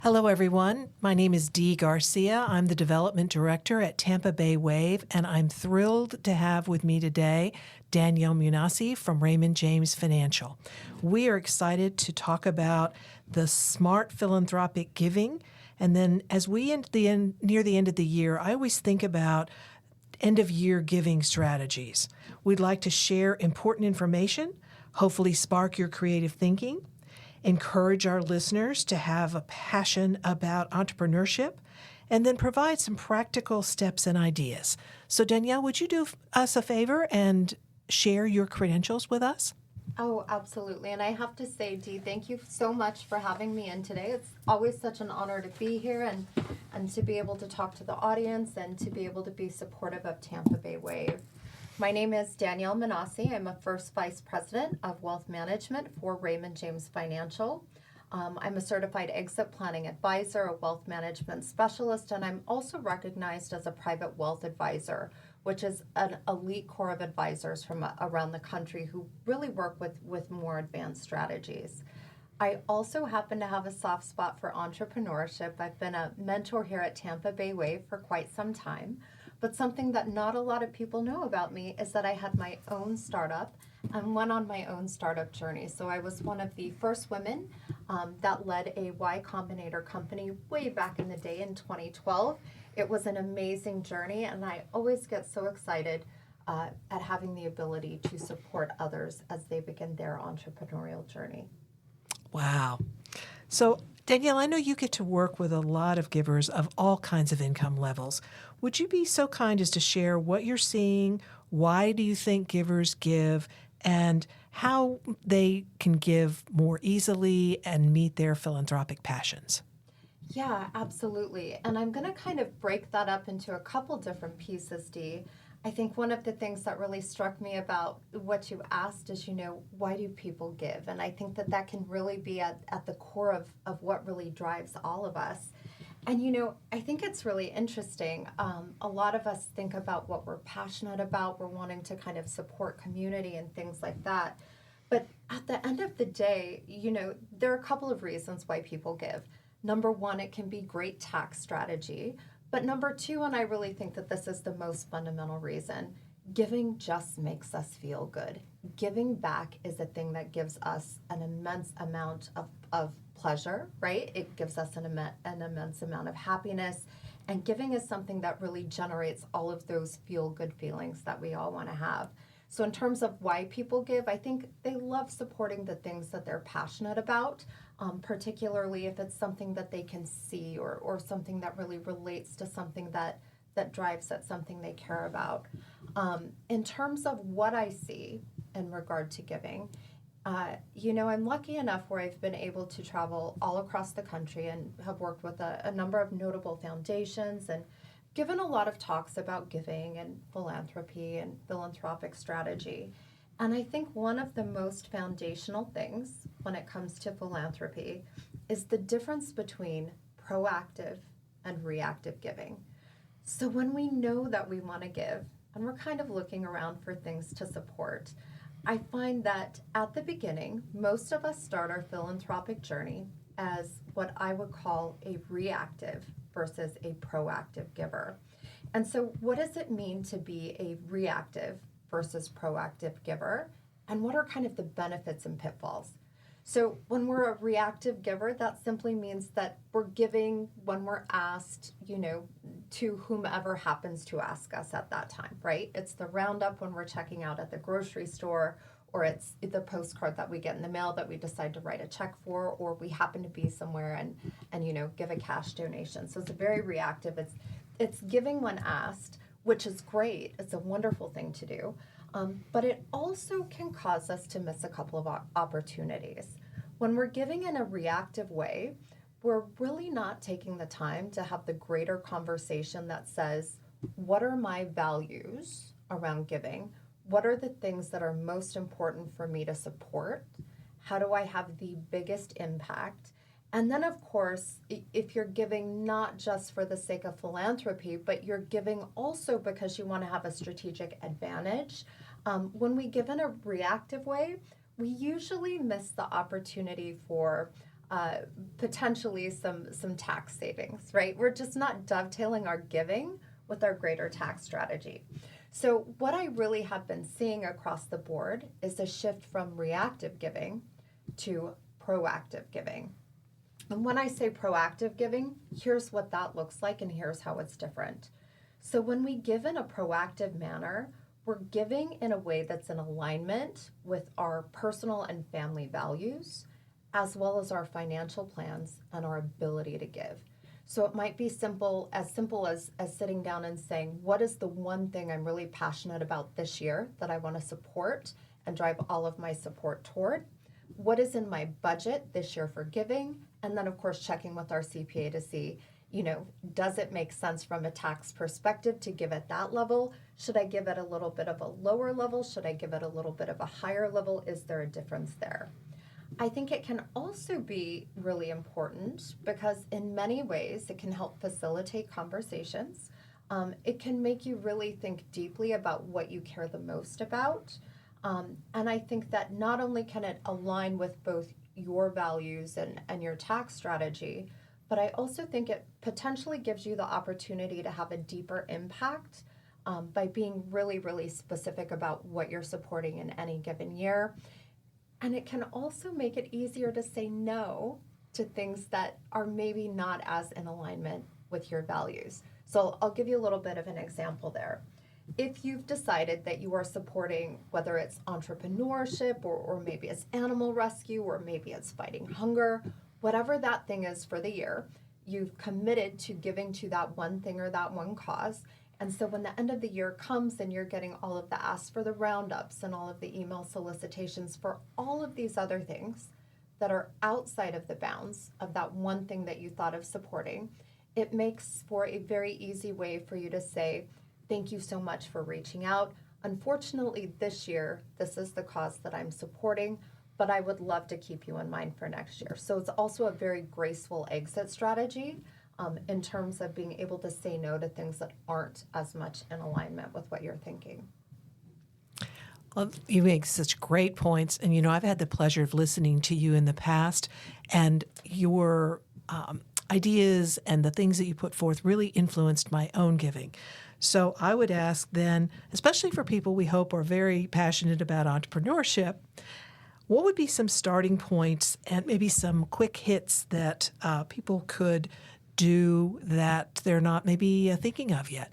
Hello, everyone. My name is Dee Garcia. I'm the Development Director at Tampa Bay Wave, and I'm thrilled to have with me today Danielle Munassi from Raymond James Financial. We are excited to talk about the smart philanthropic giving. And then as we near the end of the year, I always think about end-of-year giving strategies. We'd like to share important information, hopefully spark your creative thinking, encourage our listeners to have a passion about entrepreneurship, and then provide some practical steps and ideas. So Danielle, would you do us a favor and share your credentials with us? Oh, absolutely. And I have to say, Dee, thank you so much for having me in today. It's always such an honor to be here and to be able to talk to the audience and to be able to be supportive of Tampa Bay Wave. My name is Danielle Manassi. I'm a First Vice President of Wealth Management for Raymond James Financial. I'm a certified exit planning advisor, a wealth management specialist, and I'm also recognized as a private wealth advisor, which is an elite core of advisors from around the country who really work with more advanced strategies. I also happen to have a soft spot for entrepreneurship. I've been a mentor here at Tampa Bay Wave for quite some time, but something that not a lot of people know about me is that I had my own startup and went on my own startup journey. So I was one of the first women that led a Y Combinator company way back in the day in 2012. It was an amazing journey, and I always get so excited at having the ability to support others as they begin their entrepreneurial journey. Wow. So Danielle, I know you get to work with a lot of givers of all kinds of income levels. Would you be so kind as to share what you're seeing? Why do you think givers give? And how they can give more easily and meet their philanthropic passions? Yeah, absolutely. And I'm going to kind of break that up into a couple different pieces, Dee. I think one of the things that really struck me about what you asked is, why do people give? And I think that can really be at the core of what really drives all of us. And, I think it's really interesting. A lot of us think about what we're passionate about. We're wanting to kind of support community and things like that. But at the end of the day, there are a couple of reasons why people give. Number one, it can be great tax strategy. But number two, and I really think that this is the most fundamental reason, giving just makes us feel good. Giving back is a thing that gives us an immense amount of pleasure, right? It gives us an immense amount of happiness. And giving is something that really generates all of those feel-good feelings that we all want to have. So in terms of why people give, I think they love supporting the things that they're passionate about, particularly if it's something that they can see or something that really relates to something that drives at something they care about. In terms of what I see in regard to giving, I'm lucky enough where I've been able to travel all across the country and have worked with a number of notable foundations and given a lot of talks about giving and philanthropy and philanthropic strategy. And I think one of the most foundational things when it comes to philanthropy is the difference between proactive and reactive giving. So when we know that we want to give and we're kind of looking around for things to support, I find that at the beginning, most of us start our philanthropic journey as what I would call a reactive versus a proactive giver. And so what does it mean to be a reactive versus proactive giver? And what are kind of the benefits and pitfalls? So when we're a reactive giver, that simply means that we're giving when we're asked, to whomever happens to ask us at that time, right? It's the roundup when we're checking out at the grocery store, or it's the postcard that we get in the mail that we decide to write a check for, or we happen to be somewhere and give a cash donation. So it's very reactive. It's giving when asked, which is great. It's a wonderful thing to do. But it also can cause us to miss a couple of opportunities. When we're giving in a reactive way, we're really not taking the time to have the greater conversation that says, what are my values around giving? What are the things that are most important for me to support? How do I have the biggest impact? And then, of course, if you're giving not just for the sake of philanthropy, but you're giving also because you want to have a strategic advantage, when we give in a reactive way, we usually miss the opportunity for potentially some tax savings, right? We're just not dovetailing our giving with our greater tax strategy. So what I really have been seeing across the board is a shift from reactive giving to proactive giving. And when I say proactive giving, here's what that looks like and here's how it's different. So when we give in a proactive manner, we're giving in a way that's in alignment with our personal and family values, as well as our financial plans and our ability to give. So it might be simple as sitting down and saying, what is the one thing I'm really passionate about this year that I want to support and drive all of my support toward? What is in my budget this year for giving? And then, of course, checking with our CPA to see, does it make sense from a tax perspective to give at that level? Should I give at a little bit of a lower level? Should I give at a little bit of a higher level? Is there a difference there? I think it can also be really important because in many ways it can help facilitate conversations. It can make you really think deeply about what you care the most about. And I think that not only can it align with both your values and your tax strategy, but I also think it potentially gives you the opportunity to have a deeper impact by being really, really specific about what you're supporting in any given year. And it can also make it easier to say no to things that are maybe not as in alignment with your values. So I'll give you a little bit of an example there. If you've decided that you are supporting, whether it's entrepreneurship or maybe it's animal rescue or maybe it's fighting hunger, whatever that thing is for the year, you've committed to giving to that one thing or that one cause. And so when the end of the year comes and you're getting all of the asks for the roundups and all of the email solicitations for all of these other things that are outside of the bounds of that one thing that you thought of supporting, it makes for a very easy way for you to say, thank you so much for reaching out. Unfortunately, this year, this is the cause that I'm supporting, but I would love to keep you in mind for next year. So it's also a very graceful exit strategy in terms of being able to say no to things that aren't as much in alignment with what you're thinking. Well, you make such great points. And, I've had the pleasure of listening to you in the past, and your ideas and the things that you put forth really influenced my own giving. So I would ask then, especially for people we hope are very passionate about entrepreneurship, what would be some starting points and maybe some quick hits that people could do that they're not maybe thinking of yet?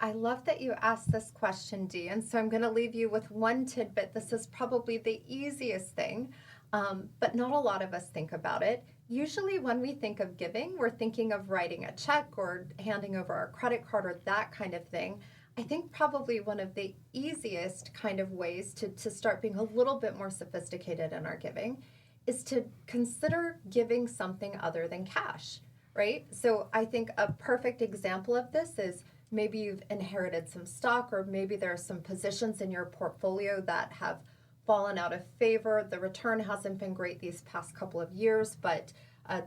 I love that you asked this question, Dee, and so I'm going to leave you with one tidbit. This is probably the easiest thing, but not a lot of us think about it. Usually when we think of giving, we're thinking of writing a check or handing over our credit card or that kind of thing. I think probably one of the easiest kind of ways to start being a little bit more sophisticated in our giving is to consider giving something other than cash, right? So I think a perfect example of this is maybe you've inherited some stock, or maybe there are some positions in your portfolio that have fallen out of favor. The return hasn't been great these past couple of years, but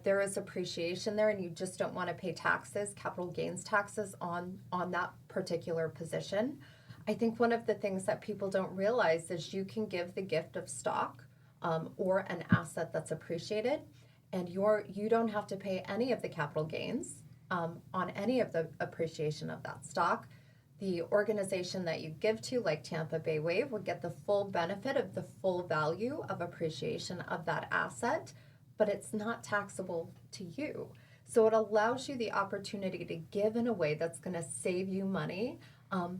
there is appreciation there and you just don't want to pay taxes, capital gains taxes on that particular position. I think one of the things that people don't realize is you can give the gift of stock or an asset that's appreciated, and you don't have to pay any of the capital gains on any of the appreciation of that stock. The organization that you give to, like Tampa Bay Wave, would get the full benefit of the full value of appreciation of that asset, but it's not taxable to you. So it allows you the opportunity to give in a way that's going to save you money,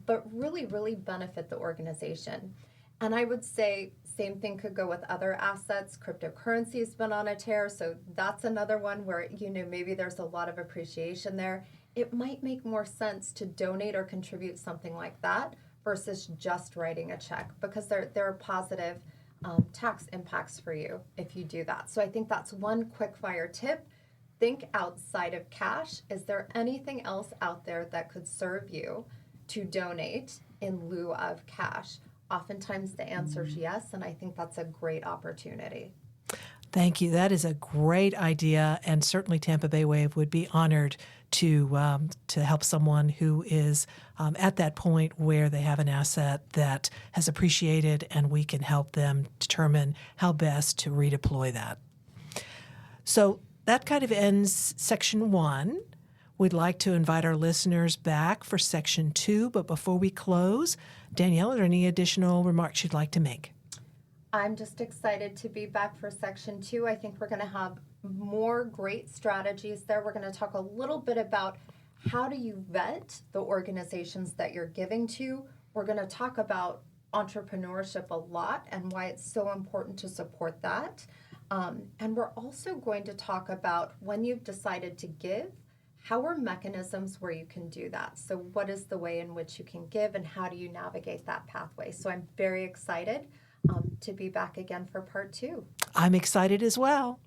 but really, really benefit the organization. And I would say same thing could go with other assets. Cryptocurrency has been on a tear, so that's another one where maybe there's a lot of appreciation there. It might make more sense to donate or contribute something like that versus just writing a check, because there are positive tax impacts for you if you do that. So I think that's one quick fire tip. Think outside of cash. Is there anything else out there that could serve you to donate in lieu of cash? Oftentimes the answer is yes, and I think that's a great opportunity. Thank you. That is a great idea, and certainly Tampa Bay Wave would be honored to help someone who is at that point where they have an asset that has appreciated, and we can help them determine how best to redeploy that. So that kind of ends section 1. We'd like to invite our listeners back for section 2, but before we close, Danielle, are there any additional remarks you'd like to make? I'm just excited to be back for section 2. I think we're going to have more great strategies there. We're going to talk a little bit about how do you vet the organizations that you're giving to. We're going to talk about entrepreneurship a lot and why it's so important to support that. And we're also going to talk about when you've decided to give, how are mechanisms where you can do that? So what is the way in which you can give and how do you navigate that pathway? So I'm very excited to be back again for part 2. I'm excited as well.